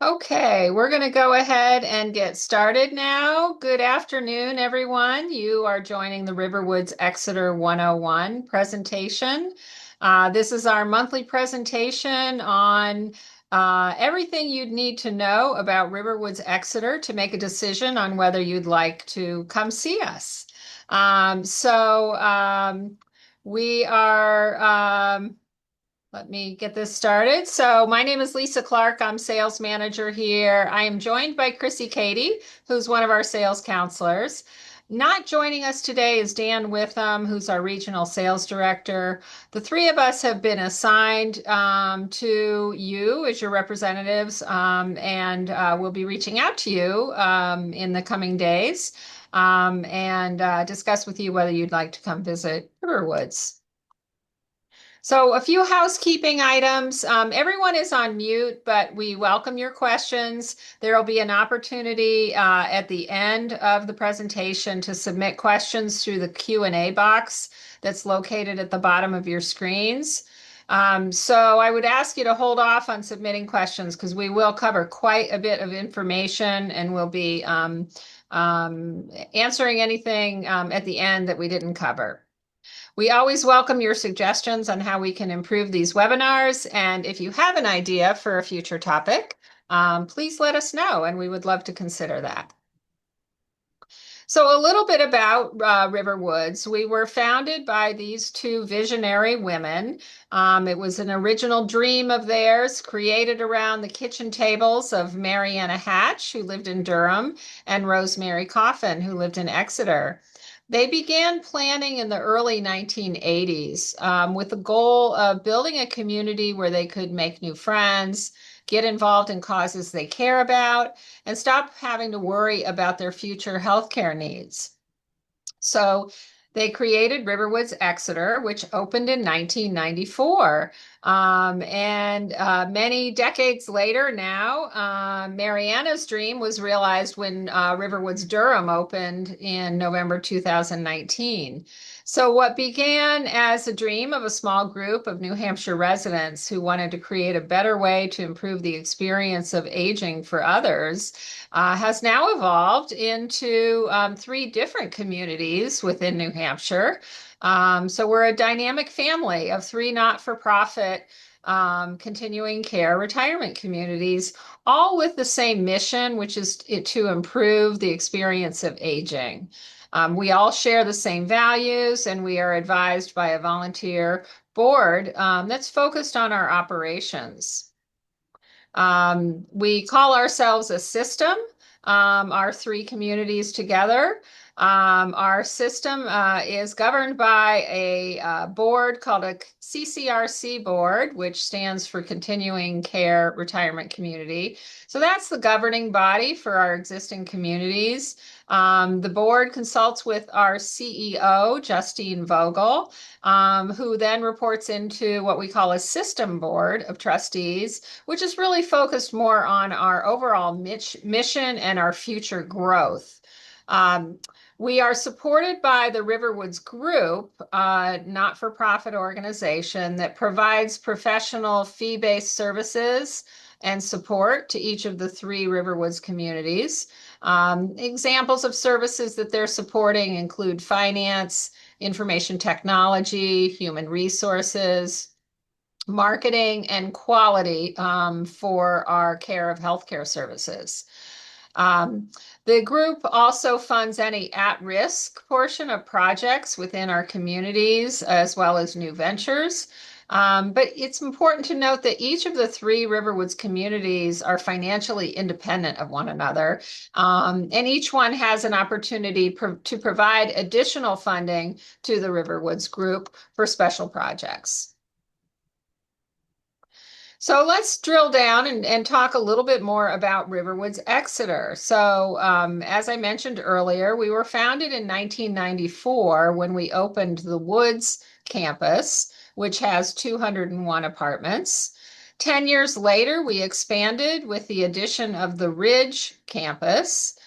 Okay, we're going to go ahead and get started now. Good afternoon, everyone. You are joining the RiverWoods Exeter 101 presentation. This is our monthly presentation on everything you'd need to know about RiverWoods Exeter to make a decision on whether you'd like to come see us. We are let me get this started. So my name is Lisa Clark. I'm sales manager here. I am joined by Chrissy Cady, who's one of our sales counselors. Not joining us today is Dan Witham, who's our regional sales director. The three of us have been assigned to you as your representatives, and we'll be reaching out to you in the coming days and discuss with you whether you'd like to come visit Riverwoods. So a few housekeeping items. Everyone is on mute, but we welcome your questions. There will be an opportunity at the end of the presentation to submit questions through the Q&A box that's located at the bottom of your screens. So I would ask you to hold off on submitting questions because we will cover quite a bit of information and we'll be answering anything at the end that we didn't cover. We always welcome your suggestions on how we can improve these webinars. And if you have an idea for a future topic, please let us know and we would love to consider that. So a little bit about RiverWoods. We were founded by these two visionary women. It was an original dream of theirs created around the kitchen tables of Mariana Hatch, who lived in Durham, and Rosemary Coffin, who lived in Exeter. They began planning in the early 1980s with the goal of building a community where they could make new friends, get involved in causes they care about, and stop having to worry about their future healthcare needs. So they created RiverWoods Exeter, which opened in 1994. Many decades later now, Mariana's dream was realized when RiverWoods Durham opened in November 2019. So what began as a dream of a small group of New Hampshire residents who wanted to create a better way to improve the experience of aging for others has now evolved into three different communities within New Hampshire. So we're a dynamic family of three not-for-profit continuing care retirement communities, all with the same mission, which is to improve the experience of aging. We all share the same values, and we are advised by a volunteer board that's focused on our operations. We call ourselves a system, our three communities together. Our system is governed by a board called a CCRC board, which stands for Continuing Care Retirement Community. So that's the governing body for our existing communities. The board consults with our CEO, Justine Vogel, who then reports into what we call a system board of trustees, which is really focused more on our overall mission and our future growth. We are supported by the RiverWoods Group, a not-for-profit organization that provides professional fee-based services and support to each of the three RiverWoods communities. Examples of services that they're supporting include finance, information technology, human resources, marketing, and quality for our care of healthcare services. The group also funds any at-risk portion of projects within our communities, as well as new ventures. But it's important to note that each of the three RiverWoods communities are financially independent of one another, and each one has an opportunity to provide additional funding to the RiverWoods Group for special projects. So let's drill down and talk a little bit more about RiverWoods Exeter. So as I mentioned earlier, we were founded in 1994 when we opened the Woods campus, which has 201 apartments. 10 years later, we expanded with the addition of the Ridge campus,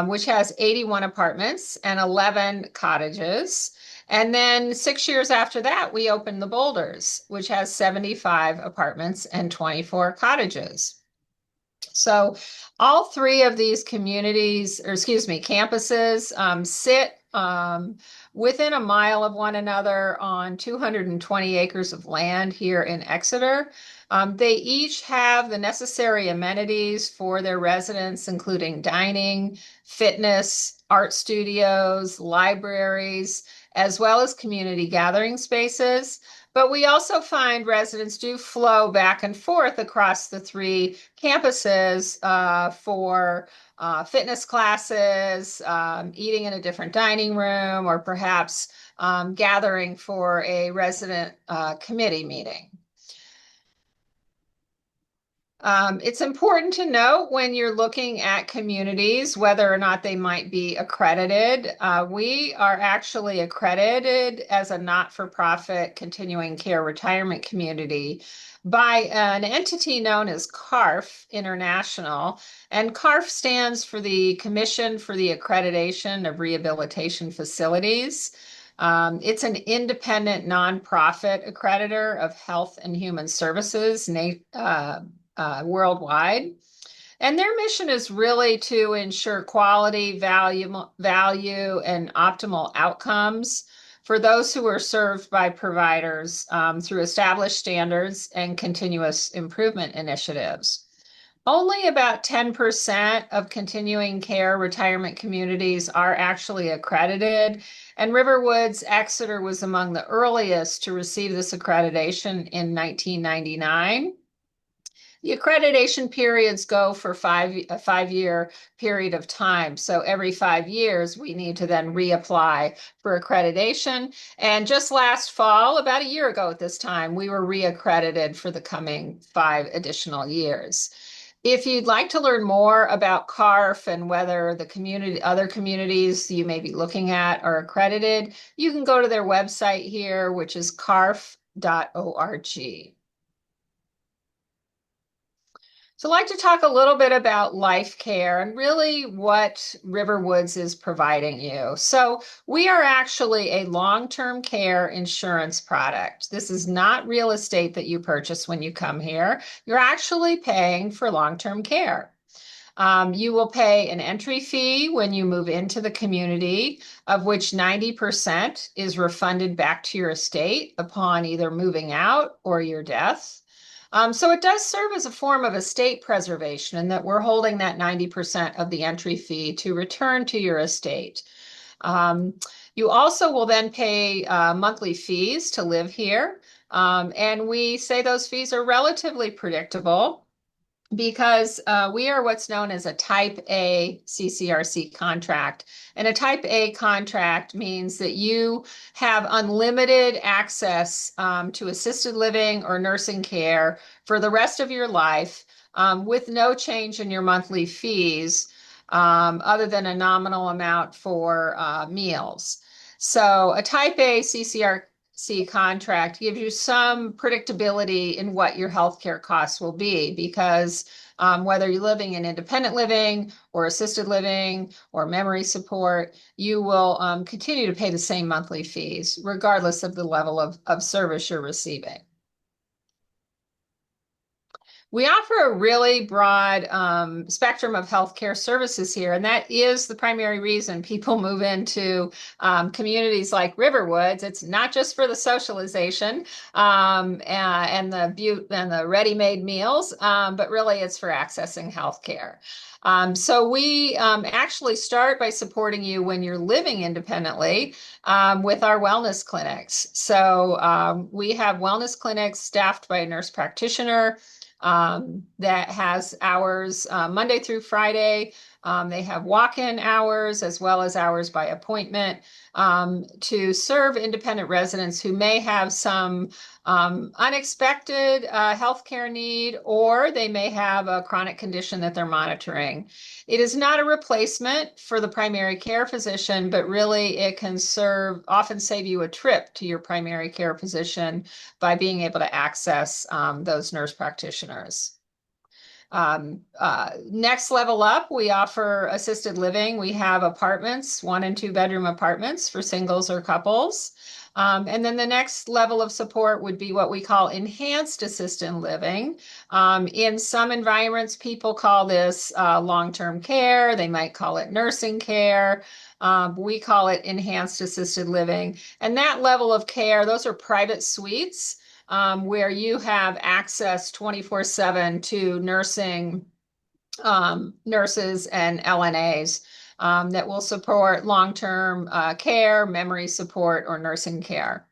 which has 81 apartments and 11 cottages. And then 6 years after that, we opened the Boulders, which has 75 apartments and 24 cottages. So all three of these communities, or excuse me, campuses sit within a mile of one another on 220 acres of land here in Exeter. They each have the necessary amenities for their residents, including dining, fitness, art studios, libraries, as well as community gathering spaces. But we also find residents do flow back and forth across the three campuses for fitness classes, eating in a different dining room, or perhaps gathering for a resident committee meeting. It's important to note when you're looking at communities whether or not they might be accredited. We are actually accredited as a not-for-profit continuing care retirement community by an entity known as CARF International. And CARF stands for the Commission for the Accreditation of Rehabilitation Facilities. It's an independent nonprofit accreditor of health and human services worldwide. And their mission is really to ensure quality, value, and optimal outcomes for those who are served by providers through established standards and continuous improvement initiatives. Only about 10% of continuing care retirement communities are actually accredited, and RiverWoods Exeter was among the earliest to receive this accreditation in 1999. The accreditation periods go for a 5-year period of time. So every 5 years, we need to then reapply for accreditation. And just last fall, about a year ago at this time, we were reaccredited for the coming 5 additional years. If you'd like to learn more about CARF and whether the other communities you may be looking at are accredited, you can go to their website here, which is carf.org. So I'd like to talk a little bit about life care and really what RiverWoods is providing you. So we are actually a long-term care insurance product. This is not real estate that you purchase when you come here. You're actually paying for long-term care. You will pay an entry fee when you move into the community, of which 90% is refunded back to your estate upon either moving out or your death. So it does serve as a form of estate preservation in that we're holding that 90% of the entry fee to return to your estate. You also will then pay monthly fees to live here. And we say those fees are relatively predictable because we are what's known as a Type A CCRC contract. And a Type A contract means that you have unlimited access to assisted living or nursing care for the rest of your life with no change in your monthly fees other than a nominal amount for meals. So a Type A CCRC contract gives you some predictability in what your healthcare costs will be because whether you're living in independent living or assisted living or memory support, you will continue to pay the same monthly fees regardless of the level of service you're receiving. We offer a really broad spectrum of healthcare services here, and that is the primary reason people move into communities like RiverWoods. It's not just for the socialization and the ready-made meals, but really it's for accessing healthcare. So we actually start by supporting you when you're living independently with our wellness clinics. So we have wellness clinics staffed by a nurse practitioner that has hours Monday through Friday. They have walk-in hours as well as hours by appointment to serve independent residents who may have some unexpected healthcare need, or they may have a chronic condition that they're monitoring. It is not a replacement for the primary care physician, but really it can often save you a trip to your primary care physician by being able to access those nurse practitioners. Next level up, we offer assisted living. We have apartments, 1 and 2 bedroom apartments for singles or couples. And then the next level of support would be what we call enhanced assisted living. In some environments, people call this long-term care. They might call it nursing care. We call it enhanced assisted living. And that level of care, those are private suites where you have access 24/7 to nurses and LNAs that will support long-term care, memory support, or nursing care.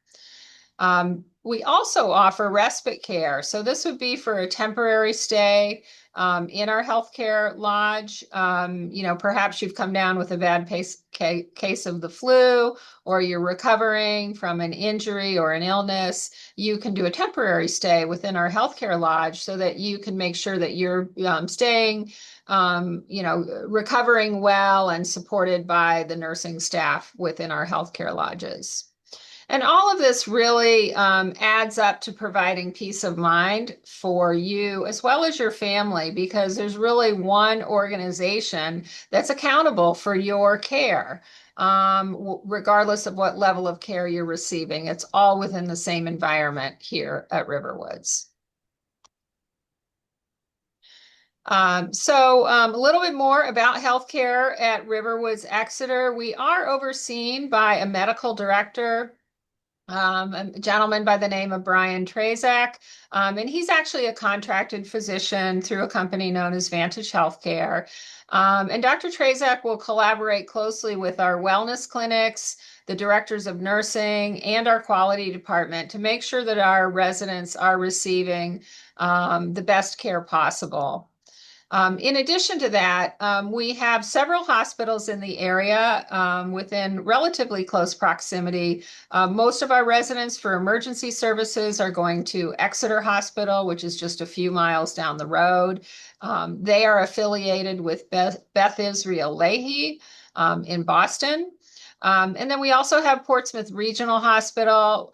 We also offer respite care. So this would be for a temporary stay in our healthcare lodge. Perhaps you've come down with a bad case of the flu, or you're recovering from an injury or an illness. You can do a temporary stay within our healthcare lodge so that you can make sure that you're staying, recovering well and supported by the nursing staff within our healthcare lodges. And all of this really adds up to providing peace of mind for you as well as your family, because there's really one organization that's accountable for your care, regardless of what level of care you're receiving. It's all within the same environment here at RiverWoods. A little bit more about healthcare at RiverWoods Exeter. We are overseen by a medical director, a gentleman by the name of Brian Trazak, and he's actually a contracted physician through a company known as Vantage Healthcare. And Dr. Trazak will collaborate closely with our wellness clinics, the directors of nursing, and our quality department to make sure that our residents are receiving the best care possible. In addition to that, we have several hospitals in the area within relatively close proximity. Most of our residents for emergency services are going to Exeter Hospital, which is just a few miles down the road. They are affiliated with Beth Israel Lahey in Boston. And then we also have Portsmouth Regional Hospital,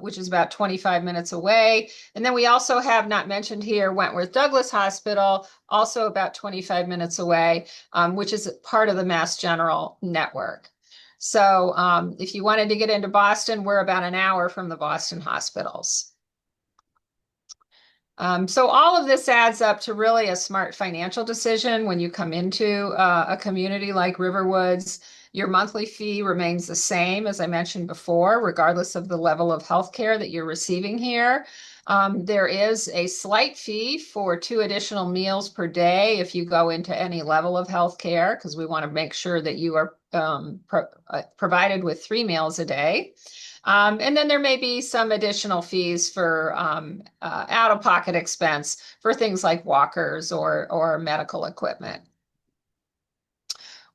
which is about 25 minutes away. And then we also have, not mentioned here, Wentworth Douglas Hospital, also about 25 minutes away, which is part of the Mass General network. So if you wanted to get into Boston, we're about an hour from the Boston hospitals. So all of this adds up to really a smart financial decision when you come into a community like RiverWoods. Your monthly fee remains the same, as I mentioned before, regardless of the level of healthcare that you're receiving here. There is a slight fee for 2 additional meals per day if you go into any level of healthcare, because we want to make sure that you are provided with 3 meals a day. And then there may be some additional fees for out-of-pocket expense for things like walkers or medical equipment.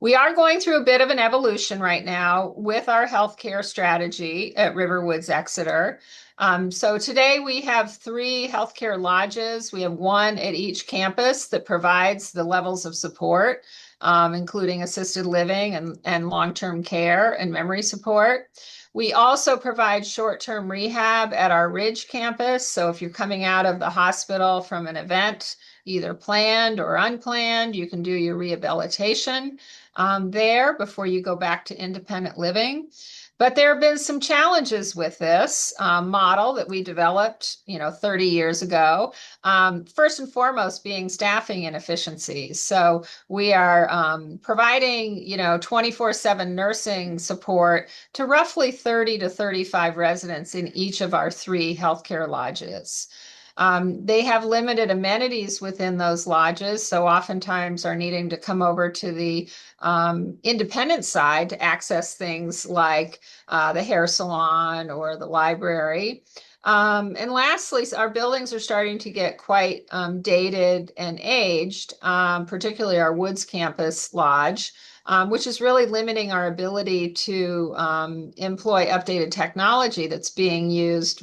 We are going through a bit of an evolution right now with our healthcare strategy at RiverWoods Exeter. So today we have 3 healthcare lodges. We have 1 at each campus that provides the levels of support, including assisted living and long-term care and memory support. We also provide short-term rehab at our Ridge campus. So if you're coming out of the hospital from an event, either planned or unplanned, you can do your rehabilitation there before you go back to independent living. But there have been some challenges with this model that we developed, 30 years ago. First and foremost, being staffing inefficiencies. So we are providing, 24/7 nursing support to roughly 30 to 35 residents in each of our 3 healthcare lodges. They have limited amenities within those lodges, so oftentimes are needing to come over to the independent side to access things like the hair salon or the library. And lastly, our buildings are starting to get quite dated and aged, particularly our Woods Campus Lodge, which is really limiting our ability to employ updated technology that's being used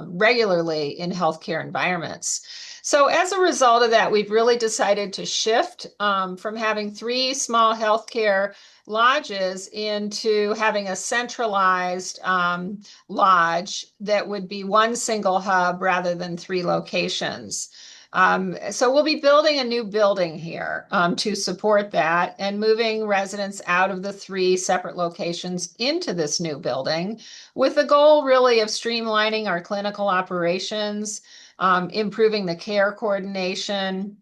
regularly in healthcare environments. So as a result of that, we've really decided to shift from having 3 small healthcare lodges into having a centralized lodge that would be 1 single hub rather than 3 locations. So we'll be building a new building here to support that and moving residents out of the three separate locations into this new building with the goal really of streamlining our clinical operations, improving the care coordination,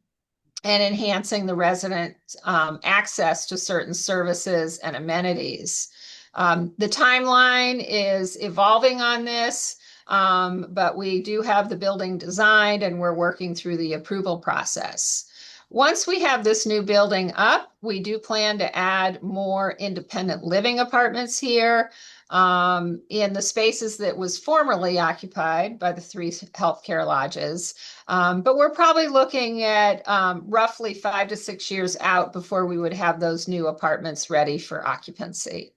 and enhancing the resident access to certain services and amenities. The timeline is evolving on this, but we do have the building designed and we're working through the approval process. Once we have this new building up, we do plan to add more independent living apartments here in the spaces that was formerly occupied by the three healthcare lodges. But we're probably looking at roughly 5 to 6 years out before we would have those new apartments ready for occupancy.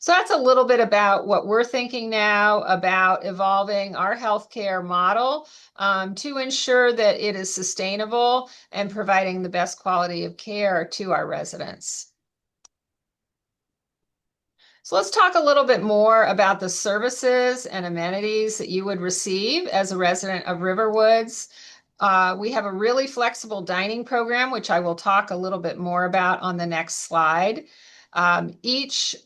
So that's a little bit about what we're thinking now about evolving our healthcare model to ensure that it is sustainable and providing the best quality of care to our residents. So let's talk a little bit more about the services and amenities that you would receive as a resident of Riverwoods. We have a really flexible dining program, which I will talk a little bit more about on the next slide. Each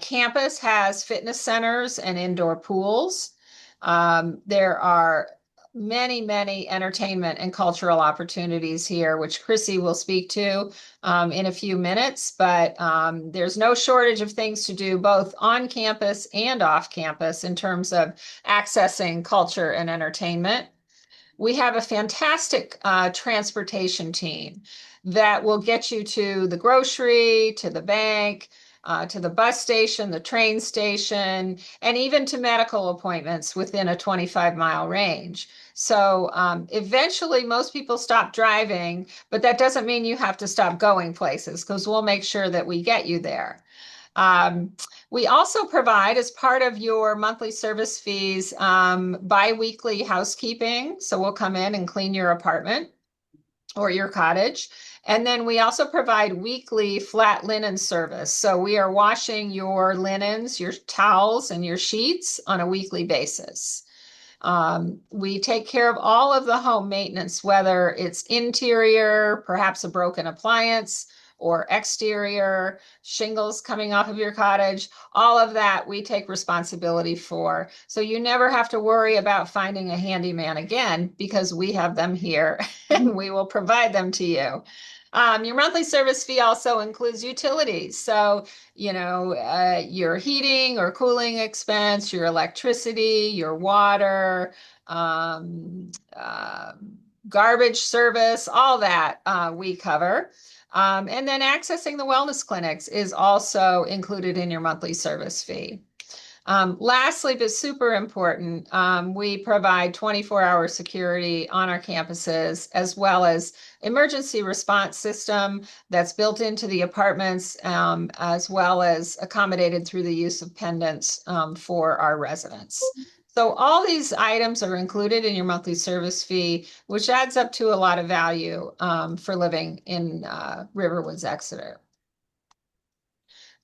campus has fitness centers and indoor pools. There are many, many entertainment and cultural opportunities here, which Chrissy will speak to in a few minutes, but there's no shortage of things to do both on campus and off campus in terms of accessing culture and entertainment. We have a fantastic transportation team that will get you to the grocery, to the bank, to the bus station, the train station, and even to medical appointments within a 25-mile range. So eventually most people stop driving, but that doesn't mean you have to stop going places because we'll make sure that we get you there. We also provide, as part of your monthly service fees, bi-weekly housekeeping. So we'll come in and clean your apartment or your cottage. And then we also provide weekly flat linen service. So we are washing your linens, your towels, and your sheets on a weekly basis. We take care of all of the home maintenance, whether it's interior, perhaps a broken appliance, or exterior, shingles coming off of your cottage, all of that we take responsibility for. So you never have to worry about finding a handyman again because we have them here and we will provide them to you. Your monthly service fee also includes utilities. So, your heating or cooling expense, your electricity, your water, garbage service, all that we cover. And then accessing the wellness clinics is also included in your monthly service fee. Lastly, but super important, we provide 24-hour security on our campuses, as well as emergency response system that's built into the apartments, as well as accommodated through the use of pendants for our residents. So all these items are included in your monthly service fee, which adds up to a lot of value for living in RiverWoods Exeter.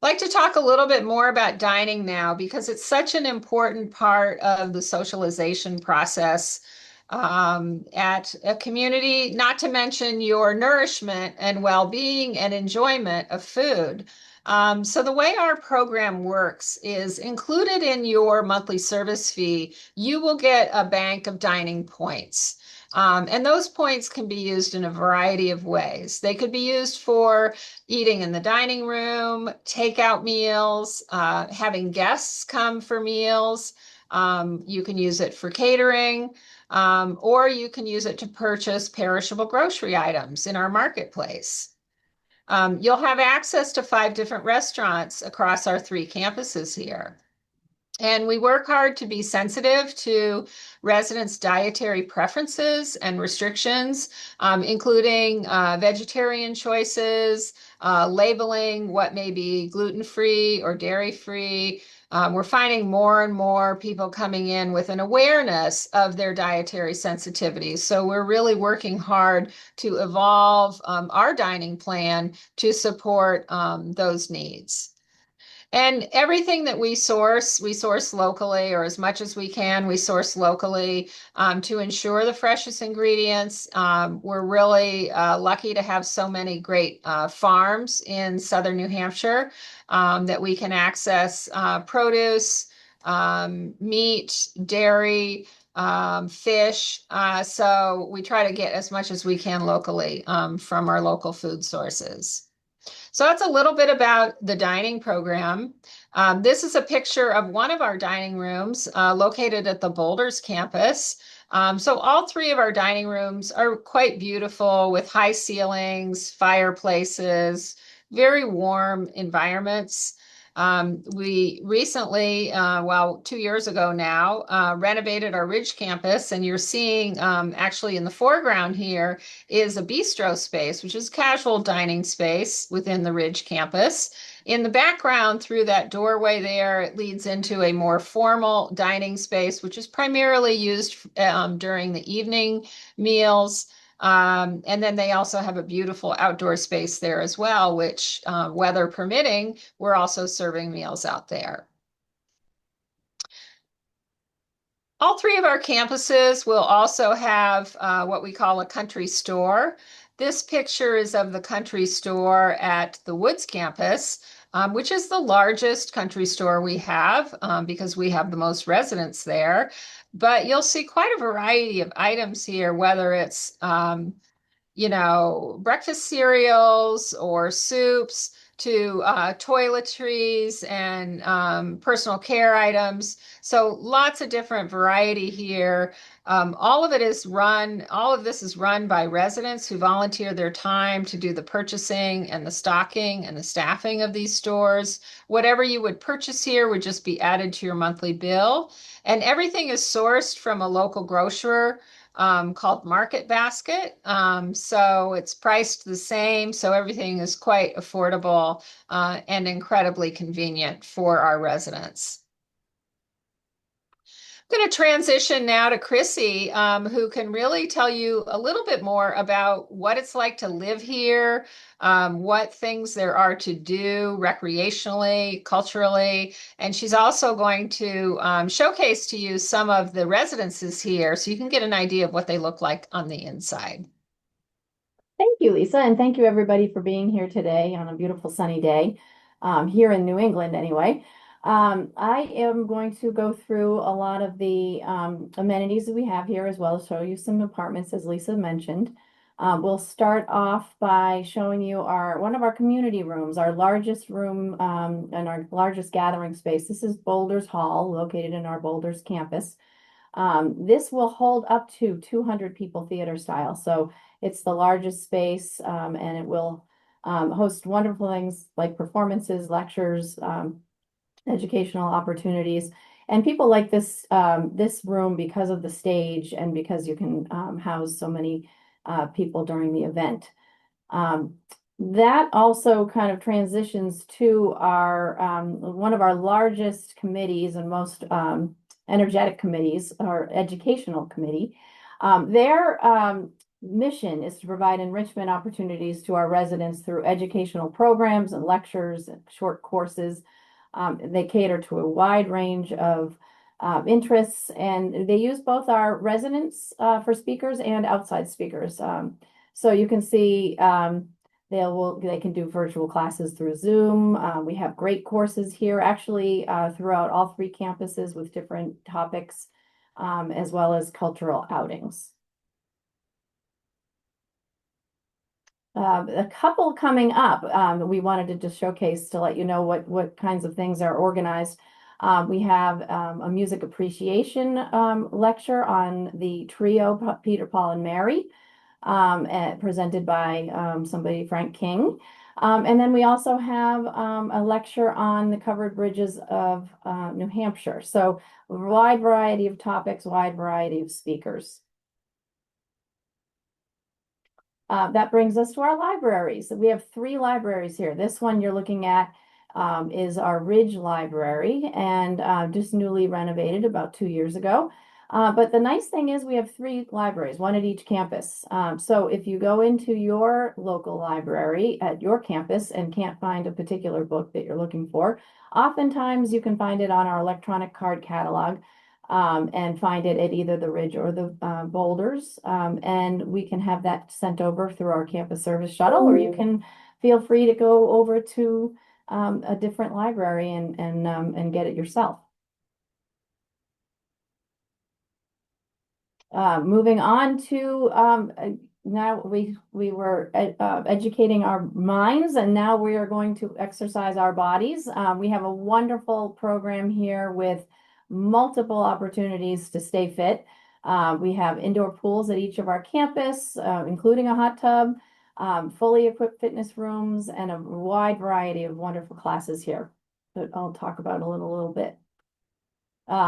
I'd like to talk a little bit more about dining now because it's such an important part of the socialization process at a community, not to mention your nourishment and well-being and enjoyment of food. So the way our program works is included in your monthly service fee, you will get a bank of dining points. And those points can be used in a variety of ways. They could be used for eating in the dining room, takeout meals, having guests come for meals. You can use it for catering, or you can use it to purchase perishable grocery items in our marketplace. You'll have access to 5 different restaurants across our 3 campuses here. And we work hard to be sensitive to residents' dietary preferences and restrictions, including vegetarian choices, labeling what may be gluten-free or dairy-free. We're finding more and more people coming in with an awareness of their dietary sensitivities. So we're really working hard to evolve our dining plan to support those needs. And everything that we source locally, or as much as we can, we source locally to ensure the freshest ingredients. We're really lucky to have so many great farms in southern New Hampshire that we can access produce, meat, dairy, fish. So we try to get as much as we can locally from our local food sources. So that's a little bit about the dining program. This is a picture of one of our dining rooms located at the Boulders campus. So all three of our dining rooms are quite beautiful with high ceilings, fireplaces, very warm environments. We recently, well, 2 years ago now, renovated our Ridge campus, and you're seeing actually in the foreground here is a bistro space, which is casual dining space within the Ridge campus. In the background, through that doorway there, it leads into a more formal dining space, which is primarily used during the evening meals. And then they also have a beautiful outdoor space there as well, which, weather permitting, we're also serving meals out there. All three of our campuses will also have what we call a country store. This picture is of the country store at the Woods campus, which is the largest country store we have because we have the most residents there. But you'll see quite a variety of items here, whether it's breakfast cereals or soups to toiletries and personal care items. So lots of different variety here. All of this is run by residents who volunteer their time to do the purchasing and the stocking and the staffing of these stores. Whatever you would purchase here would just be added to your monthly bill. And everything is sourced from a local grocer called Market Basket. So it's priced the same. So everything is quite affordable and incredibly convenient for our residents. I'm going to transition now to Chrissy, who can really tell you a little bit more about what it's like to live here, what things there are to do recreationally, culturally, and she's also going to showcase to you some of the residences here so you can get an idea of what they look like on the inside. Thank you, Lisa, and thank you everybody for being here today on a beautiful sunny day here in New England anyway. I am going to go through a lot of the amenities that we have here as well as show you some apartments as Lisa mentioned. We'll start off by showing you one of our community rooms, our largest room and our largest gathering space. This is Boulders Hall located in our Boulders campus. This will hold up to 200 people theater style. So it's the largest space and it will host wonderful things like performances, lectures, educational opportunities. And people like this room because of the stage and because you can house so many people during the event. Um, that also kind of transitions to our one of our largest committees and most energetic committees, our educational committee. Their mission is to provide enrichment opportunities to our residents through educational programs and lectures and short courses. They cater to a wide range of interests, and they use both our residents for speakers and outside speakers. So you can see they can do virtual classes through Zoom. We have great courses here actually throughout all three campuses with different topics as well as cultural outings. A couple coming up we wanted to just showcase to let you know what kinds of things are organized. We have a music appreciation lecture on the trio Peter, Paul, and Mary, presented by somebody, Frank King. And then we also have a lecture on the covered bridges of New Hampshire. So a wide variety of topics, wide variety of speakers. That brings us to our libraries. We have 3 libraries here. This one you're looking at is our Ridge Library and just newly renovated about 2 years ago. But the nice thing is we have three libraries, one at each campus. So if you go into your local library at your campus and can't find a particular book that you're looking for, oftentimes you can find it on our electronic card catalog, and find it at either the Ridge or the Boulders. And we can have that sent over through our campus service shuttle, or you can feel free to go over to a different library and get it yourself. Moving on to now we were educating our minds, and now we are going to exercise our bodies. We have a wonderful program here with multiple opportunities to stay fit. We have indoor pools at each of our campus, including a hot tub, fully equipped fitness rooms, and a wide variety of wonderful classes here that I'll talk about in a little bit.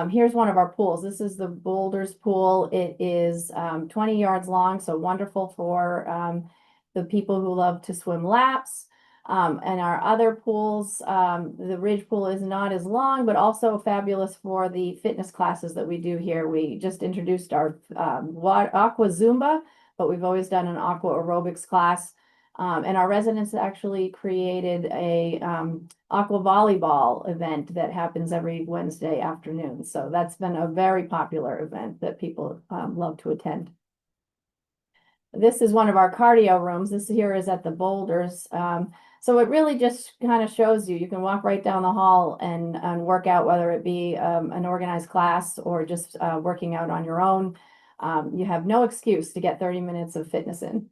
Here's one of our pools. This is the Boulders pool. It is 20 yards long, so wonderful for the people who love to swim laps. And our other pools, the Ridge pool is not as long, but also fabulous for the fitness classes that we do here. We just introduced our aqua Zumba, but we've always done an aqua aerobics class. And our residents actually created a aqua volleyball event that happens every Wednesday afternoon. So that's been a very popular event that people love to attend. This is one of our cardio rooms. This here is at the Boulders. So it really just kind of shows you, you can walk right down the hall and work out, whether it be an organized class or just working out on your own. You have no excuse to get 30 minutes of fitness in.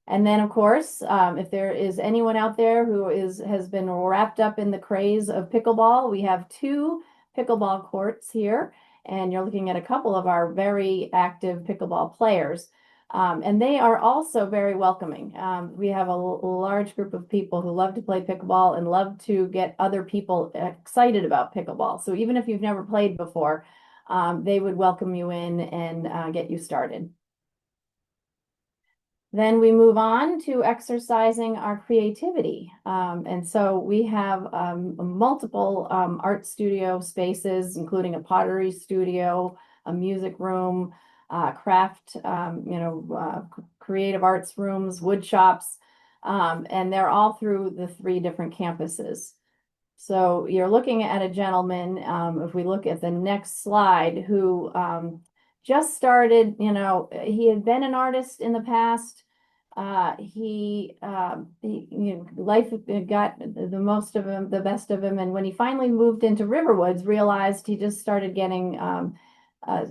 And then, of course, if there is anyone out there who has been wrapped up in the craze of pickleball, we have two pickleball courts here, and you're looking at a couple of our very active pickleball players. And they are also very welcoming. We have a large group of people who love to play pickleball and love to get other people excited about pickleball. So even if you've never played before, they would welcome you in and get you started. Then we move on to exercising our creativity. And so we have multiple art studio spaces, including a pottery studio, a music room, craft, creative arts rooms, wood shops, and they're all through the three different campuses. So you're looking at a gentleman, if we look at the next slide, who just started, he had been an artist in the past. Life got the most of him, the best of him. And when he finally moved into RiverWoods, realized he just started getting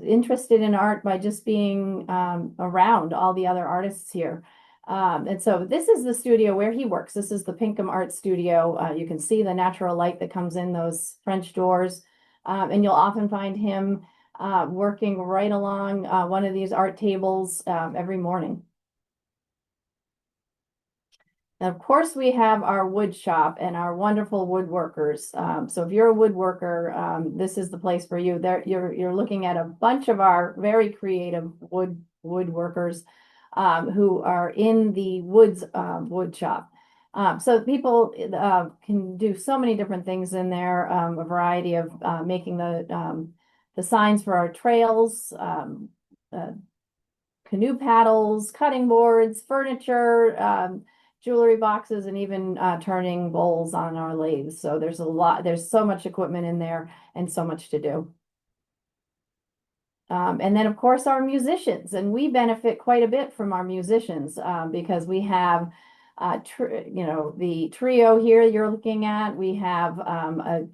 interested in art by just being around all the other artists here. And so this is the studio where he works. This is the Pinkham Art Studio. You can see the natural light that comes in those French doors. And you'll often find him working right along one of these art tables every morning. And of course, we have our wood shop and our wonderful woodworkers. So if you're a woodworker, this is the place for you. There, you're looking at a bunch of our very creative woodworkers who are in the wood shop. So people can do so many different things in there. A variety of making the signs for our trails, canoe paddles, cutting boards, furniture, jewelry boxes, and even turning bowls on our lathes. So there's so much equipment in there and so much to do. And then, of course, our musicians, and we benefit quite a bit from our musicians because we have, the trio here you're looking at. We have a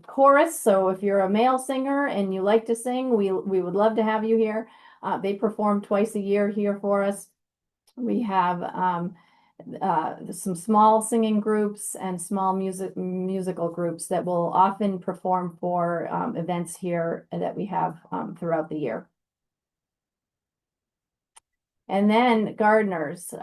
chorus. So if you're a male singer and you like to sing, we would love to have you here. They perform twice a year here for us. We have some small singing groups and small musical groups that will often perform for events here that we have throughout the year. And then gardeners.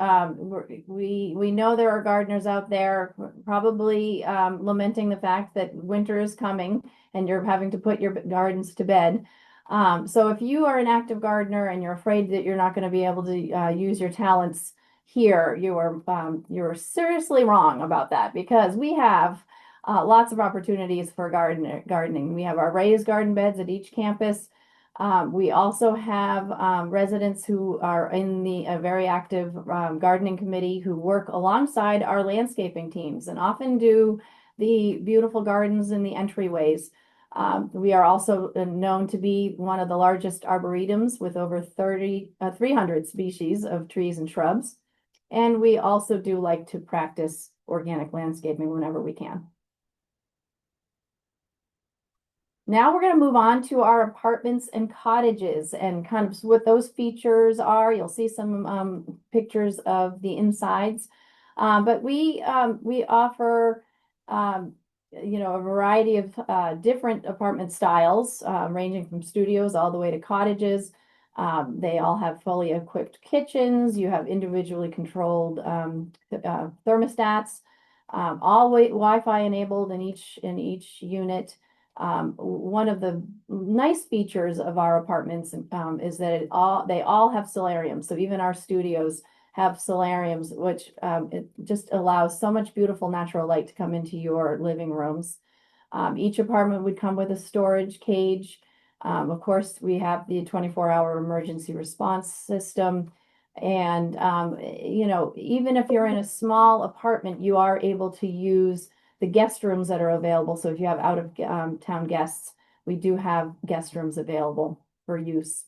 We know there are gardeners out there probably lamenting the fact that winter is coming and you're having to put your gardens to bed. So if you are an active gardener and you're afraid that you're not going to be able to use your talents here, you're seriously wrong about that, because we have lots of opportunities for gardening. We have our raised garden beds at each campus. We also have residents who are in the very active gardening committee who work alongside our landscaping teams and often do the beautiful gardens in the entryways. We are also known to be one of the largest arboretums with over 300 species of trees and shrubs. And we also do like to practice organic landscaping whenever we can. Now we're going to move on to our apartments and cottages and kind of what those features are. You'll see some pictures of the insides, but we offer a variety of different apartment styles, ranging from studios all the way to cottages. They all have fully equipped kitchens. You have individually controlled thermostats, all Wi-Fi enabled in each unit. One of the nice features of our apartments is that they all have solariums. So even our studios have solariums, which it just allows so much beautiful natural light to come into your living rooms. Each apartment would come with a storage cage. Of course, we have the 24-hour emergency response system. And, even if you're in a small apartment, you are able to use the guest rooms that are available. So if you have out of town guests, we do have guest rooms available for use.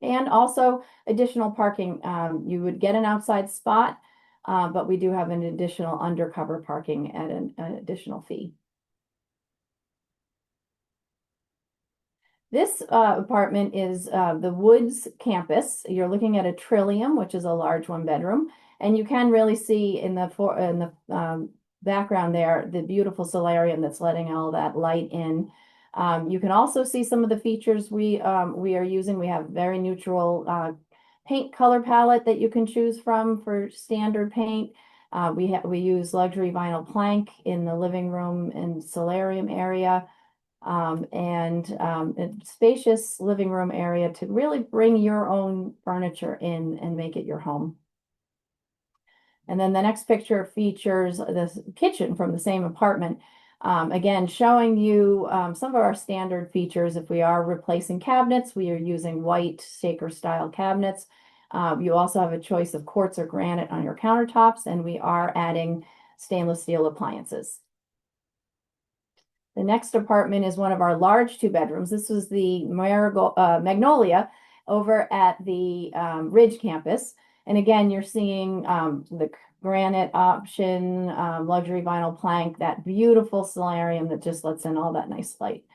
And also additional parking. You would get an outside spot, but we do have an additional undercover parking at an additional fee. This apartment is the Woods campus. You're looking at a trillium, which is a large one-bedroom, and you can really see in the background there the beautiful solarium that's letting all that light in. You can also see some of the features we are using. We have very neutral paint color palette that you can choose from for standard paint. We use luxury vinyl plank in the living room and solarium area. A spacious living room area to really bring your own furniture in and make it your home. And then the next picture features the kitchen from the same apartment. Again, showing you some of our standard features. If we are replacing cabinets, we are using white Staker style cabinets. You also have a choice of quartz or granite on your countertops, and we are adding stainless steel appliances. The next apartment is one of our large 2 bedrooms. This was the Magnolia over at the Ridge campus. And again, you're seeing the granite option, luxury vinyl plank, that beautiful solarium that just lets in all that nice light.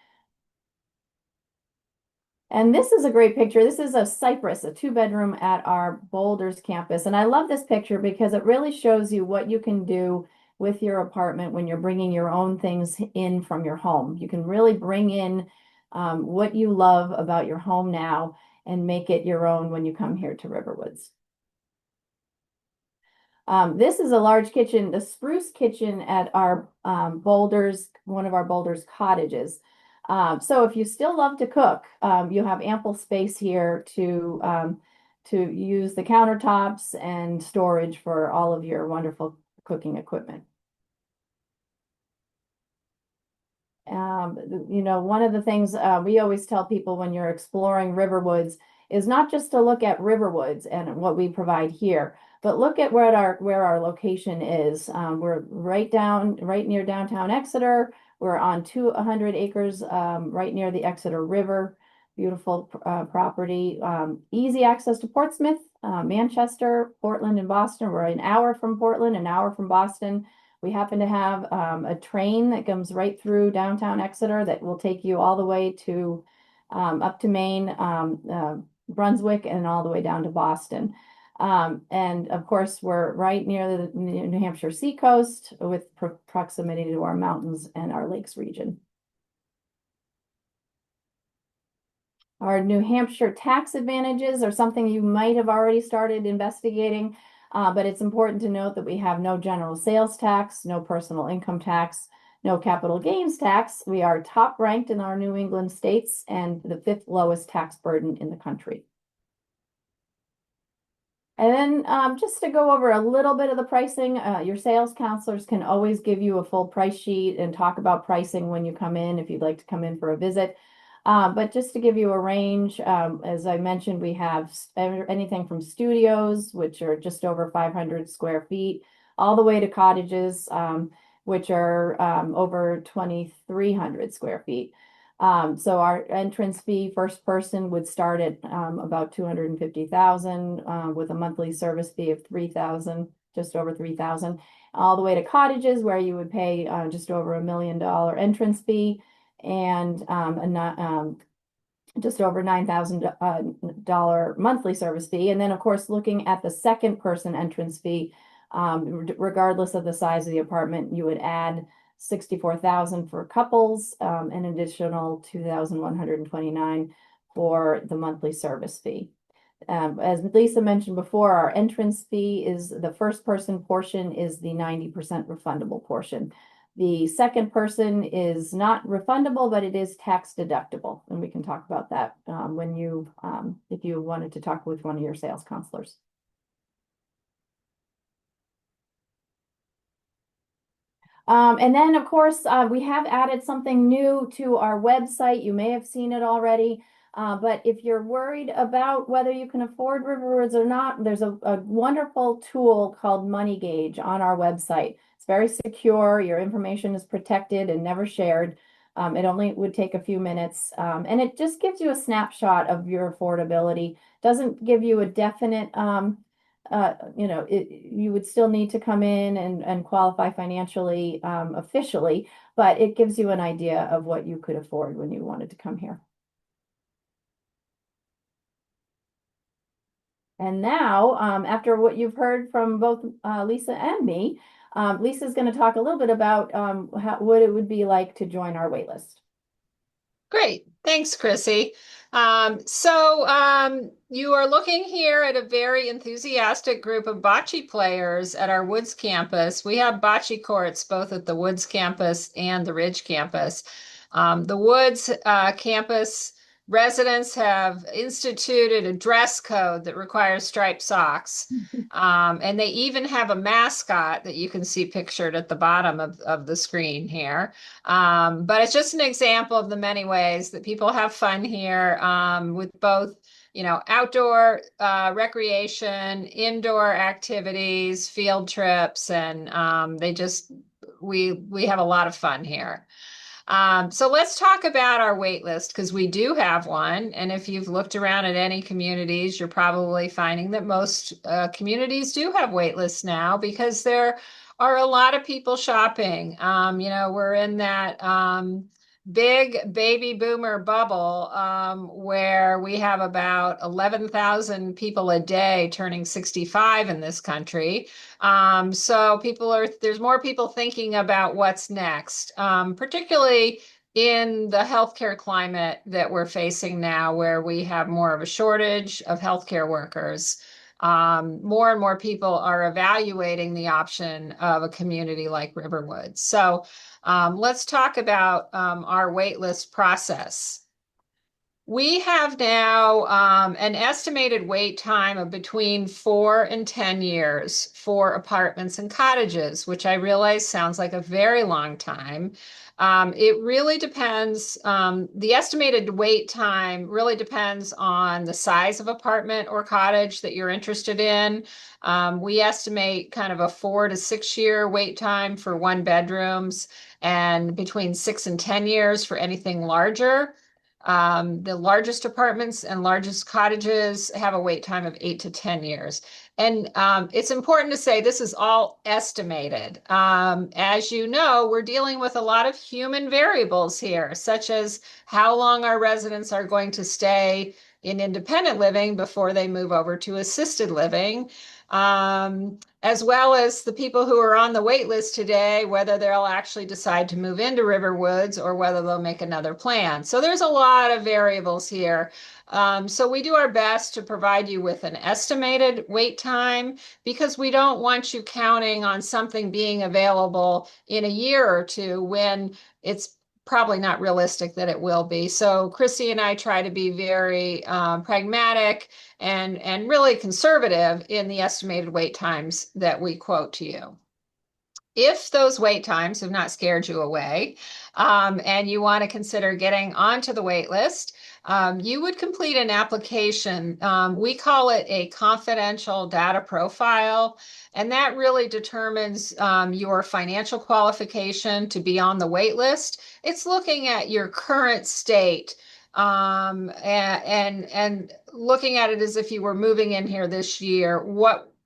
And this is a great picture. This is a Cypress, a 2-bedroom at our Boulders campus. And I love this picture because it really shows you what you can do with your apartment when you're bringing your own things in from your home. You can really bring in what you love about your home now and make it your own when you come here to RiverWoods. This is a large kitchen, the spruce kitchen at our Boulders, one of our Boulders cottages. So if you still love to cook, you have ample space here to use the countertops and storage for all of your wonderful cooking equipment. One of the things we always tell people when you're exploring RiverWoods is not just to look at RiverWoods and what we provide here, but look at where our location is. We're right near downtown Exeter. We're on 200 acres right near the Exeter River. Beautiful property. Easy access to Portsmouth, Manchester, Portland, and Boston. We're an hour from Portland, an hour from Boston. We happen to have a train that comes right through downtown Exeter that will take you all the way to up to Maine, Brunswick, and all the way down to Boston. And of course, we're right near the New Hampshire seacoast with proximity to our mountains and our lakes region. Our New Hampshire tax advantages are something you might have already started investigating, but it's important to note that we have no general sales tax, no personal income tax, no capital gains tax. We are top ranked in our New England states and the 5th lowest tax burden in the country. And then just to go over a little bit of the pricing, your sales counselors can always give you a full price sheet and talk about pricing when you come in if you'd like to come in for a visit. But just to give you a range, as I mentioned, we have anything from studios, which are just over 500 square feet, all the way to cottages, which are over 2,300 square feet. So our entrance fee, first person would start at about 250,000 with a monthly service fee of 3,000, just over 3,000, all the way to cottages where you would pay just over $1 million entrance fee and just over $9,000 monthly service fee. And then, of course, looking at the second person entrance fee, regardless of the size of the apartment, you would add 64,000 for couples, an additional 2,129 for the monthly service fee. As Lisa mentioned before, our entrance fee is the first person portion is the 90% refundable portion. The second person is not refundable, but it is tax deductible. And we can talk about that if you wanted to talk with one of your sales counselors. And then, of course, we have added something new to our website. You may have seen it already. But if you're worried about whether you can afford RiverWoods or not, there's a wonderful tool called Money Gauge on our website. It's very secure. Your information is protected and never shared. It only would take a few minutes. And it just gives you a snapshot of your affordability. Doesn't give you a definite you would still need to come in and qualify financially officially, but it gives you an idea of what you could afford when you wanted to come here. And now, after what you've heard from both Lisa and me, Lisa's going to talk a little bit about what it would be like to join our waitlist. Great. Thanks, Chrissy. You are looking here at a very enthusiastic group of bocce players at our Woods campus. We have bocce courts both at the Woods campus and the Ridge campus. The Woods campus residents have instituted a dress code that requires striped socks. And they even have a mascot that you can see pictured at the bottom of the screen here. But it's just an example of the many ways that people have fun here with both, outdoor recreation, indoor activities, field trips, and we have a lot of fun here. So let's talk about our wait list because we do have one. And if you've looked around at any communities, you're probably finding that most communities do have wait lists now because there are a lot of people shopping. We're in that big baby boomer bubble where we have about 11,000 people a day turning 65 in this country. So there's more people thinking about what's next, particularly in the healthcare climate that we're facing now, where we have more of a shortage of healthcare workers. More and more people are evaluating the option of a community like Riverwoods. So let's talk about our waitlist process. We have now an estimated wait time of between 4 and 10 years for apartments and cottages, which I realize sounds like a very long time. It really depends. The estimated wait time really depends on the size of apartment or cottage that you're interested in. We estimate kind of a 4 to 6 year wait time for one bedrooms and between 6 and 10 years for anything larger. The largest apartments and largest cottages have a wait time of 8 to 10 years. And it's important to say this is all estimated. As you know, we're dealing with a lot of human variables here, such as how long our residents are going to stay in independent living before they move over to assisted living. As well as the people who are on the wait list today, whether they'll actually decide to move into Riverwoods or whether they'll make another plan. So there's a lot of variables here. So we do our best to provide you with an estimated wait time because we don't want you counting on something being available in a year or two when it's probably not realistic that it will be. So Chrissy and I try to be very pragmatic and really conservative in the estimated wait times that we quote to you. If those wait times have not scared you away, and you want to consider getting onto the wait list, you would complete an application. We call it a confidential data profile, and that really determines your financial qualification to be on the wait list. It's looking at your current state, and looking at it as if you were moving in here this year.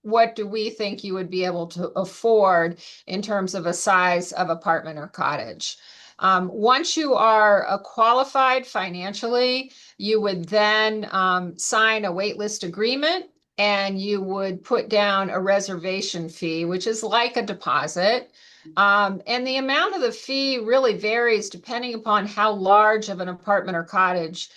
What do we think you would be able to afford in terms of a size of apartment or cottage? Once you are qualified financially, you would then sign a waitlist agreement, and you would put down a reservation fee, which is like a deposit. And the amount of the fee really varies depending upon how large of an apartment or cottage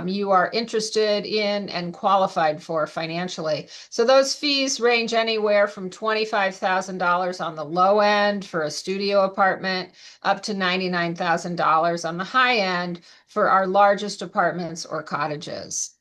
you are interested in and qualified for financially. So those fees range anywhere from $25,000 on the low end for a studio apartment up to $99,000 on the high end for our largest apartments or cottages.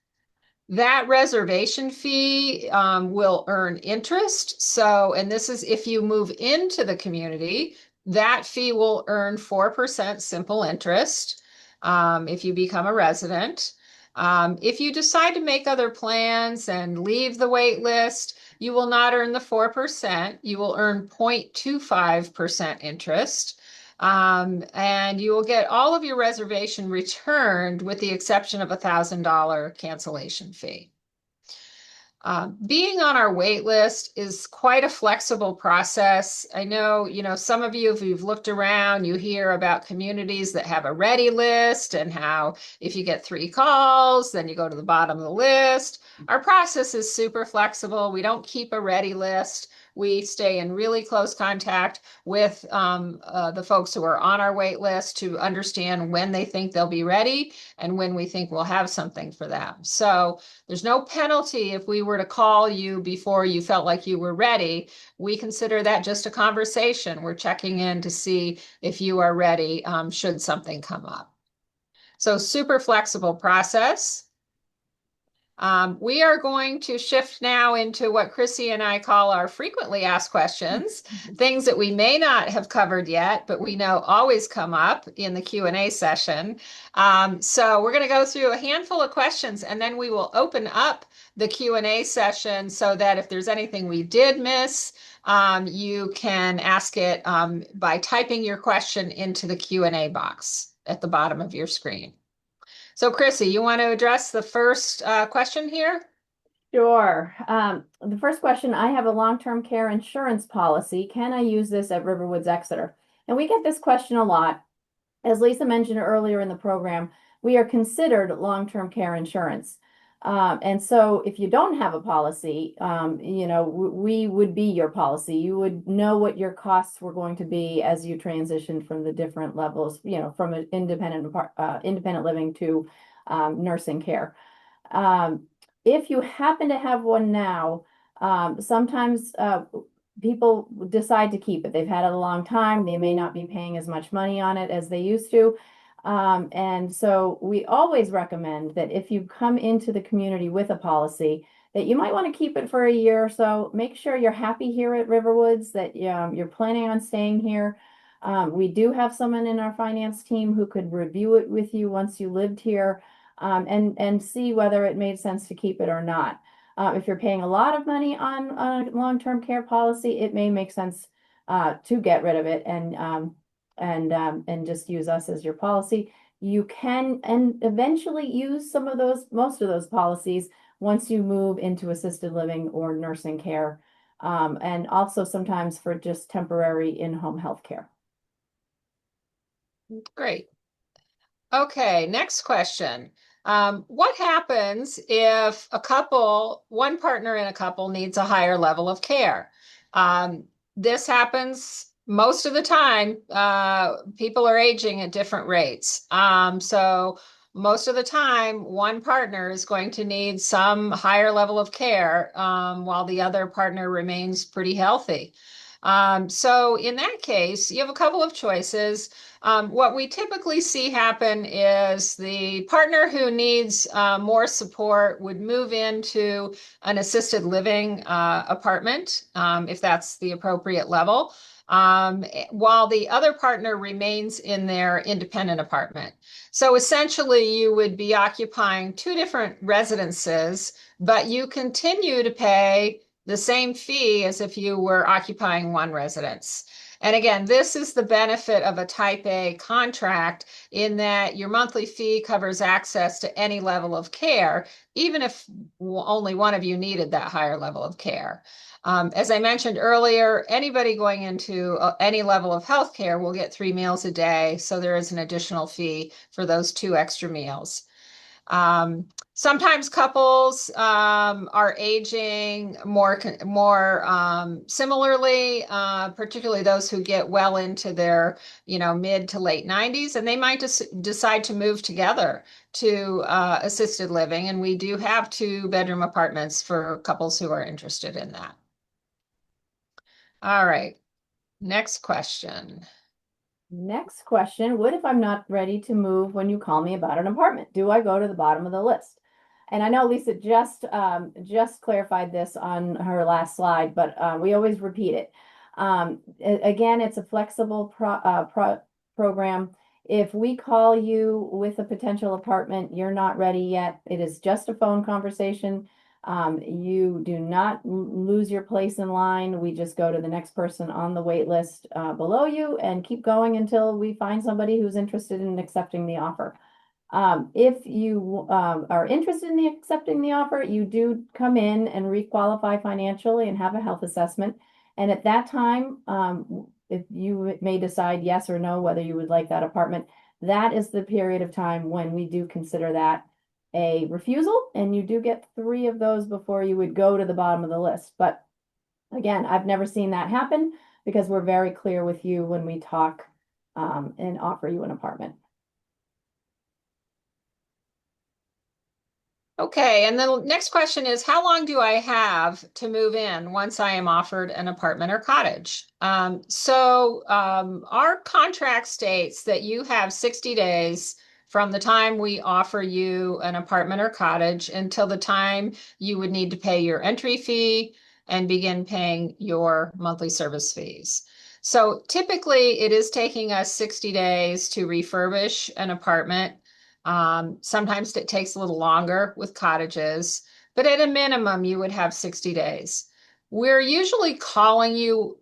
That reservation fee will earn interest. So, and this is if you move into the community, that fee will earn 4% simple interest if you become a resident. If you decide to make other plans and leave the wait list, you will not earn the 4%. You will earn 0.25% interest. And you will get all of your reservation returned with the exception of a $1,000 cancellation fee. Being on our wait list is quite a flexible process. I know, some of you, if you've looked around, you hear about communities that have a ready list and how if you get 3 calls, then you go to the bottom of the list. Our process is super flexible. We don't keep a ready list. We stay in really close contact with the folks who are on our wait list to understand when they think they'll be ready and when we think we'll have something for them. So there's no penalty if we were to call you before you felt like you were ready. We consider that just a conversation. We're checking in to see if you are ready should something come up. So super flexible process. We are going to shift now into what Chrissy and I call our frequently asked questions, things that we may not have covered yet, but we know always come up in the Q&A session. So we're going to go through a handful of questions, and then we will open up the Q&A session so that if there's anything we did miss, you can ask it by typing your question into the Q&A box at the bottom of your screen. So Chrissy, you want to address the first question here? Sure. The first question, I have a long-term care insurance policy. Can I use this at RiverWoods Exeter? And we get this question a lot. As Lisa mentioned earlier in the program, we are considered long-term care insurance. And so if you don't have a policy, we would be your policy. You would know what your costs were going to be as you transitioned from the different levels, from an independent living to nursing care. If you happen to have one now, sometimes people decide to keep it. They've had it a long time. They may not be paying as much money on it as they used to. And so we always recommend that if you come into the community with a policy, that you might want to keep it for a year or so. Make sure you're happy here at RiverWoods, that you're planning on staying here. We do have someone in our finance team who could review it with you once you lived here, and see whether it made sense to keep it or not. If you're paying a lot of money on a long-term care policy, it may make sense to get rid of it and just use us as your policy. You can and eventually use most of those policies once you move into assisted living or nursing care, and also sometimes for just temporary in-home health care. Great. Okay, next question. What happens if one partner in a couple needs a higher level of care? This happens most of the time. People are aging at different rates. So most of the time, one partner is going to need some higher level of care while the other partner remains pretty healthy. So in that case, you have a couple of choices. What we typically see happen is the partner who needs more support would move into an assisted living apartment, if that's the appropriate level, while the other partner remains in their independent apartment. So essentially, you would be occupying two different residences, but you continue to pay the same fee as if you were occupying one residence. And again, this is the benefit of a type A contract in that your monthly fee covers access to any level of care, even if only one of you needed that higher level of care. As I mentioned earlier, anybody going into any level of healthcare will get 3 meals a day, so there is an additional fee for those 2 extra meals. Sometimes couples are aging more similarly, particularly those who get well into their mid to late 90s, and they might decide to move together to assisted living. And we do have 2 bedroom apartments for couples who are interested in that. All right, next question. Next question. What if I'm not ready to move when you call me about an apartment? Do I go to the bottom of the list? And I know Lisa just clarified this on her last slide, but we always repeat it. Again, it's a flexible program. If we call you with a potential apartment, you're not ready yet. It is just a phone conversation. You do not lose your place in line. We just go to the next person on the wait list below you and keep going until we find somebody who's interested in accepting the offer. If you are interested in accepting the offer, you do come in and requalify financially and have a health assessment. And at that time, if you may decide yes or no whether you would like that apartment, that is the period of time when we do consider that a refusal, and you do get 3 of those before you would go to the bottom of the list. But again, I've never seen that happen because we're very clear with you when we talk and offer you an apartment. Okay, and the next question is, how long do I have to move in once I am offered an apartment or cottage? Our contract states that you have 60 days from the time we offer you an apartment or cottage until the time you would need to pay your entry fee and begin paying your monthly service fees. So typically, it is taking us 60 days to refurbish an apartment. Sometimes it takes a little longer with cottages, but at a minimum, you would have 60 days. We're usually calling you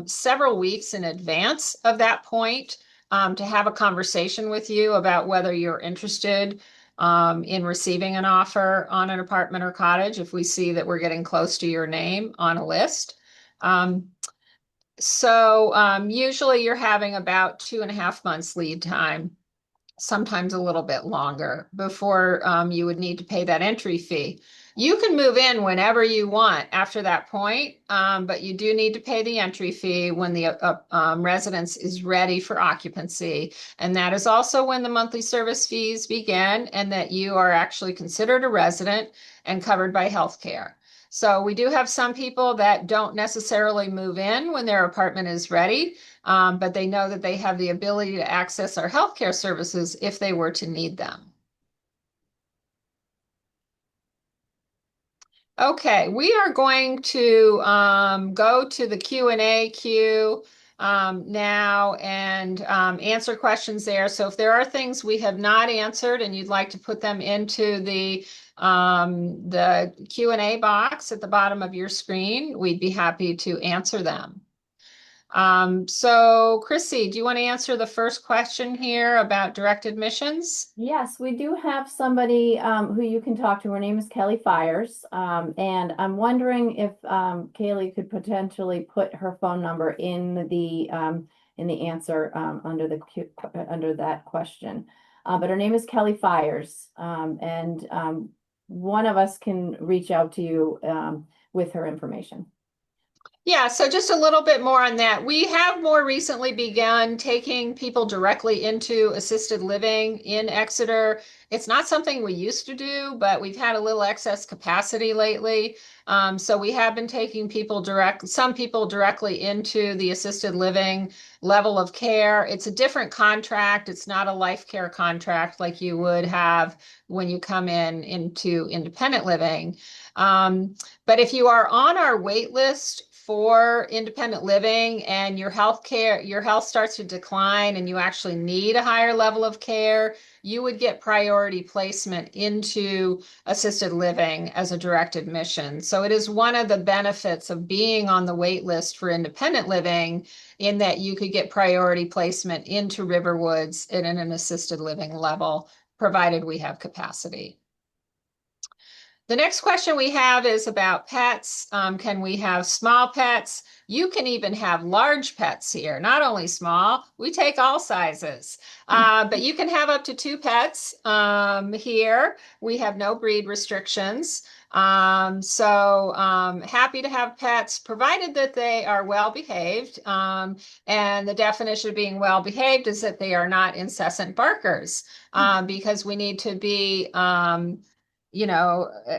several weeks in advance of that point to have a conversation with you about whether you're interested in receiving an offer on an apartment or cottage if we see that we're getting close to your name on a list. Um, Usually you're having about 2.5 months lead time, sometimes a little bit longer before you would need to pay that entry fee. You can move in whenever you want after that point, but you do need to pay the entry fee when the residence is ready for occupancy. And that is also when the monthly service fees begin and that you are actually considered a resident and covered by health care. So we do have some people that don't necessarily move in when their apartment is ready, but they know that they have the ability to access our healthcare services if they were to need them. Okay, we are going to go to the Q&A queue now and answer questions there. So if there are things we have not answered and you'd like to put them into the Q&A box at the bottom of your screen, we'd be happy to answer them. Chrissy, do you want to answer the first question here about direct admissions? Yes, we do have somebody who you can talk to. Her name is Kelly Fires. And I'm wondering if Kaylee could potentially put her phone number in the answer under that question. But her name is Kelly Fires. And one of us can reach out to you with her information. Yeah, so just a little bit more on that. We have more recently begun taking people directly into assisted living in Exeter. It's not something we used to do, but we've had a little excess capacity lately. So we have been taking some people directly into the assisted living level of care. It's a different contract. It's not a life care contract like you would have when you come into independent living. Um, but if you are on our wait list for independent living and your health starts to decline and you actually need a higher level of care, you would get priority placement into assisted living as a direct admission. So it is one of the benefits of being on the wait list for independent living in that you could get priority placement into RiverWoods in an assisted living level, provided we have capacity. The next question we have is about pets. Can we have small pets? You can even have large pets here, not only small, we take all sizes. But you can have up to 2 pets here. We have no breed restrictions. Happy to have pets, provided that they are well behaved. And the definition of being well behaved is that they are not incessant barkers, because we need to be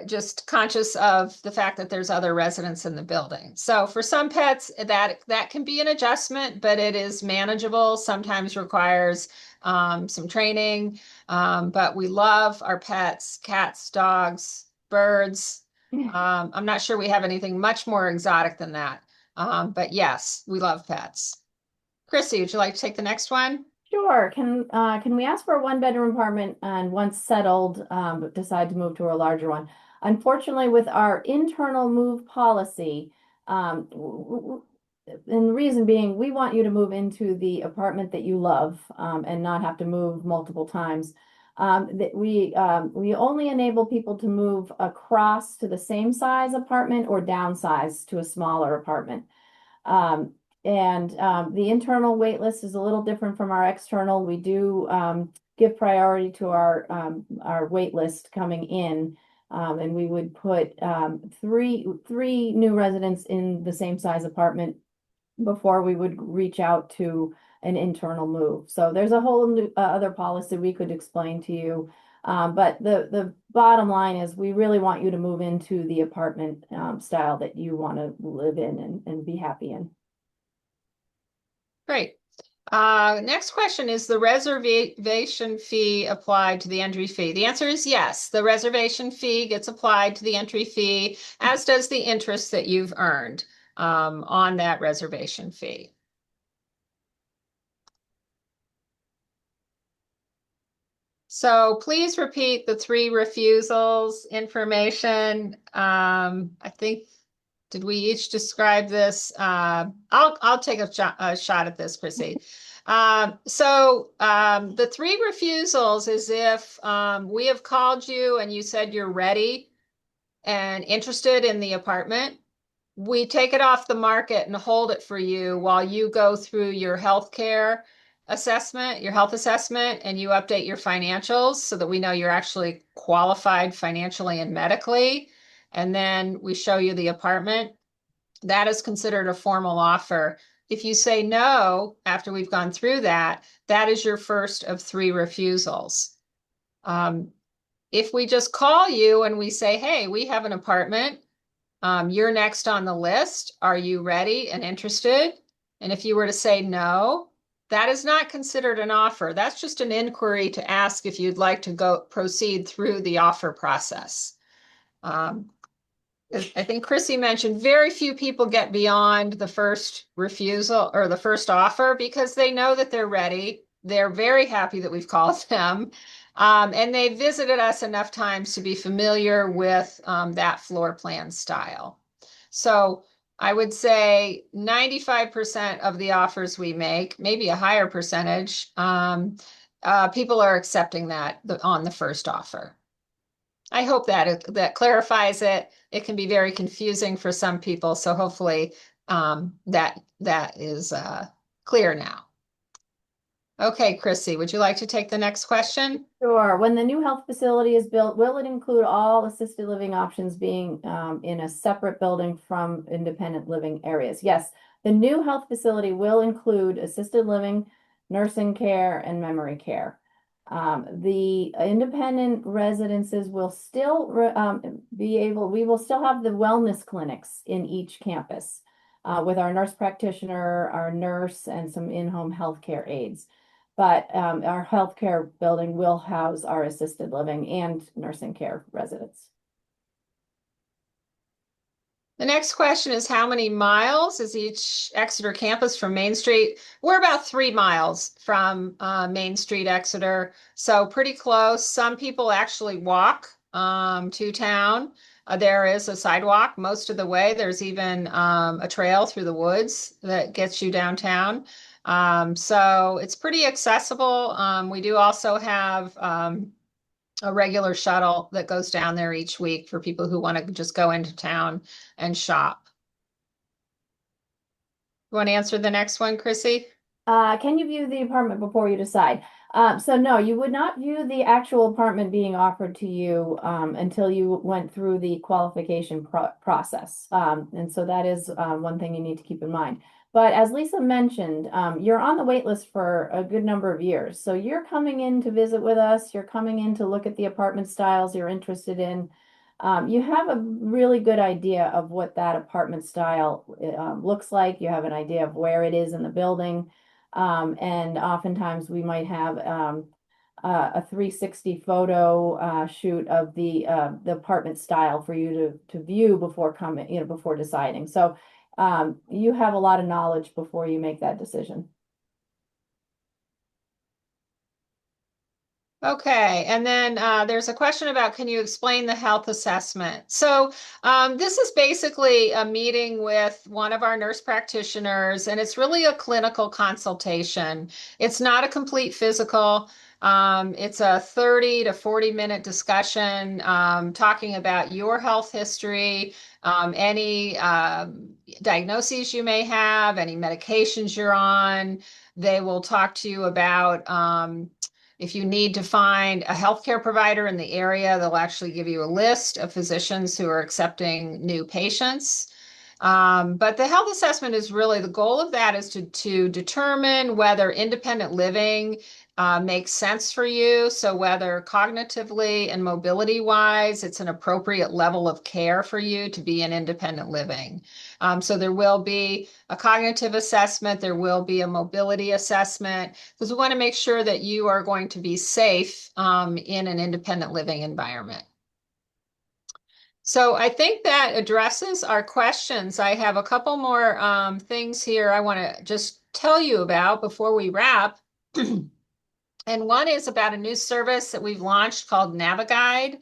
just conscious of the fact that there's other residents in the building. So for some pets, that can be an adjustment, but it is manageable. Sometimes requires some training, but we love our pets, cats, dogs, birds. I'm not sure we have anything much more exotic than that, but yes, we love pets. Chrissy, would you like to take the next one? Sure. Can we ask for a one-bedroom apartment and once settled, decide to move to a larger one? Unfortunately, with our internal move policy, and the reason being, we want you to move into the apartment that you love, and not have to move multiple times. That we only enable people to move across to the same size apartment or downsize to a smaller apartment. Um, the internal wait list is a little different from our external. We do give priority to our wait list coming in. And we would put three new residents in the same size apartment before we would reach out to an internal move. So there's a whole new other policy we could explain to you. But the bottom line is we really want you to move into the apartment style that you want to live in and be happy in. Great. Next question is the reservation fee applied to the entry fee? The answer is yes. The reservation fee gets applied to the entry fee, as does the interest that you've earned on that reservation fee. So please repeat the 3 refusals information. I think, did we each describe this? I'll take a shot at this, Chrissy. The 3 refusals is if we have called you and you said you're ready and interested in the apartment. We take it off the market and hold it for you while you go through your health assessment, and you update your financials so that we know you're actually qualified financially and medically. And then we show you the apartment. That is considered a formal offer. If you say no after we've gone through that, that is your first of 3 refusals. Um, if we just call you and we say, hey, we have an apartment, you're next on the list. Are you ready and interested? And if you were to say no, that is not considered an offer. That's just an inquiry to ask if you'd like to proceed through the offer process. Um, I think Chrissy mentioned very few people get beyond the first refusal or the first offer because they know that they're ready. They're very happy that we've called them. And they visited us enough times to be familiar with that floor plan style. So I would say 95% of the offers we make, maybe a higher percentage, people are accepting that on the first offer. I hope that clarifies it. It can be very confusing for some people, so hopefully that is clear now. Okay, Chrissy, would you like to take the next question? Sure. When the new health facility is built, will it include all assisted living options being in a separate building from independent living areas? Yes, the new health facility will include assisted living, nursing care, and memory care. The independent residences will still we will still have the wellness clinics in each campus with our nurse practitioner, our nurse, and some in-home healthcare aides. But our healthcare building will house our assisted living and nursing care residents. The next question is how many miles is each Exeter campus from Main Street? We're about 3 miles from Main Street, Exeter, so pretty close. Some people actually walk to town. There is a sidewalk most of the way. There's even a trail through the woods that gets you downtown. So it's pretty accessible. We do also have a regular shuttle that goes down there each week for people who want to just go into town and shop. You want to answer the next one, Chrissy? Can you view the apartment before you decide? So no, you would not view the actual apartment being offered to you until you went through the qualification process. And so that is one thing you need to keep in mind. But as Lisa mentioned, you're on the wait list for a good number of years. So you're coming in to visit with us. You're coming in to look at the apartment styles you're interested in. You have a really good idea of what that apartment style looks like. You have an idea of where it is in the building. And oftentimes we might have a 360 photo shoot of the apartment style for you to view before coming, before deciding. So you have a lot of knowledge before you make that decision. Okay, and then there's a question about can you explain the health assessment? So this is basically a meeting with one of our nurse practitioners, and it's really a clinical consultation. It's not a complete physical. It's a 30 to 40-minute discussion talking about your health history, any diagnoses you may have, any medications you're on. They will talk to you about if you need to find a healthcare provider in the area, they'll actually give you a list of physicians who are accepting new patients. But the health assessment is really the goal of that is to determine whether independent living makes sense for you. So whether cognitively and mobility wise, it's an appropriate level of care for you to be in independent living. So there will be a cognitive assessment, there will be a mobility assessment, because we want to make sure that you are going to be safe in an independent living environment. So I think that addresses our questions. I have a couple more things here I want to just tell you about before we wrap. And one is about a new service that we've launched called NaviGuide.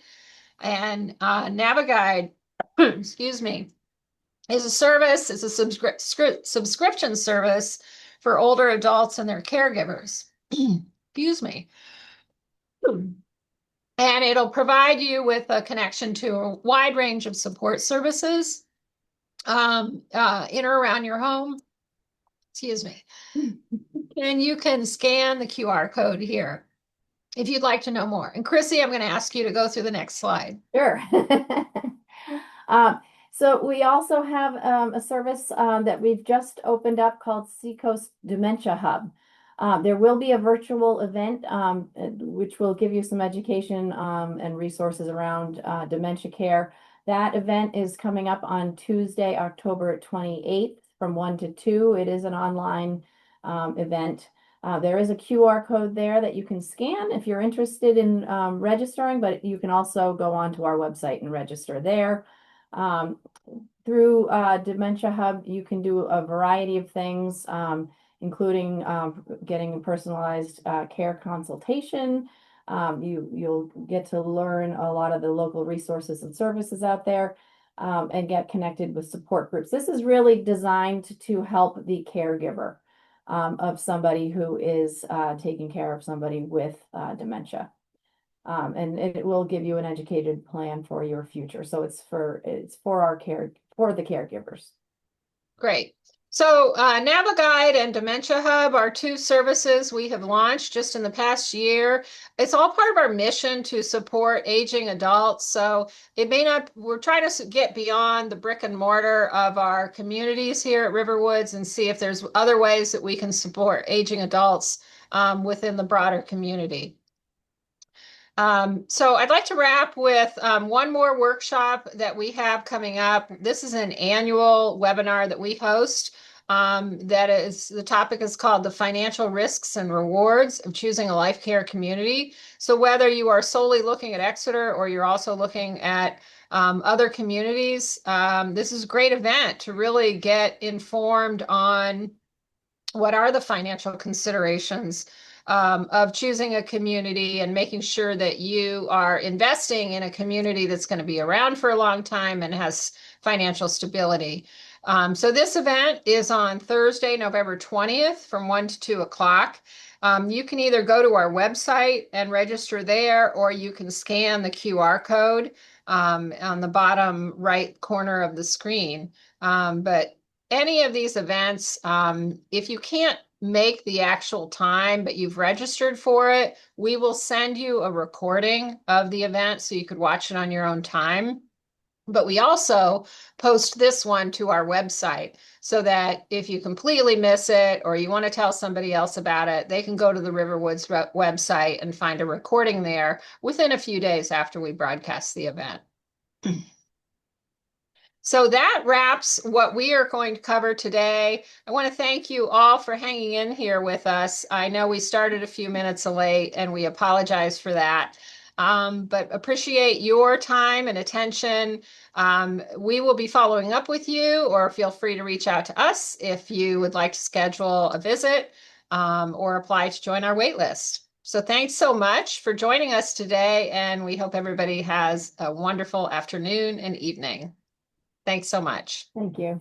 And NaviGuide, excuse me, is a service, it's a subscription service for older adults and their caregivers. Excuse me. And it'll provide you with a connection to a wide range of support services in or around your home. Excuse me. And you can scan the QR code here if you'd like to know more. And Chrissy, I'm going to ask you to go through the next slide. Sure. Um, so we also have a service that we've just opened up called Seacoast Dementia Hub. There will be a virtual event which will give you some education and resources around dementia care. That event is coming up on Tuesday, October 28th from 1 to 2. It is an online event. There is a QR code there that you can scan if you're interested in registering, but you can also go onto our website and register there. Um, through Dementia Hub, you can do a variety of things, including getting a personalized care consultation. You'll get to learn a lot of the local resources and services out there and get connected with support groups. This is really designed to help the caregiver of somebody who is taking care of somebody with dementia. And it will give you an educated plan for your future. So it's for our care for the caregivers. Great. So, NaviGuide and Dementia Hub are two services we have launched just in the past year. It's all part of our mission to support aging adults. So, it may not, we're trying to get beyond the brick and mortar of our communities here at RiverWoods and see if there's other ways that we can support aging adults within the broader community. So I'd like to wrap with one more workshop that we have coming up. This is an annual webinar that we host. That is, the topic is called the financial risks and rewards of choosing a life care community. So whether you are solely looking at Exeter or you're also looking at other communities, this is a great event to really get informed on what are the financial considerations of choosing a community and making sure that you are investing in a community that's going to be around for a long time and has financial stability. So this event is on Thursday, November 20th from 1 to 2 o'clock. You can either go to our website and register there, or you can scan the QR code on the bottom right corner of the screen. But any of these events, if you can't make the actual time, but you've registered for it, we will send you a recording of the event so you could watch it on your own time. But we also post this one to our website so that if you completely miss it or you want to tell somebody else about it, they can go to the RiverWoods website and find a recording there within a few days after we broadcast the event. So that wraps what we are going to cover today. I want to thank you all for hanging in here with us. I know we started a few minutes late and we apologize for that. But appreciate your time and attention. We will be following up with you, or feel free to reach out to us if you would like to schedule a visit or apply to join our wait list. So thanks so much for joining us today, and we hope everybody has a wonderful afternoon and evening. Thanks so much. Thank you.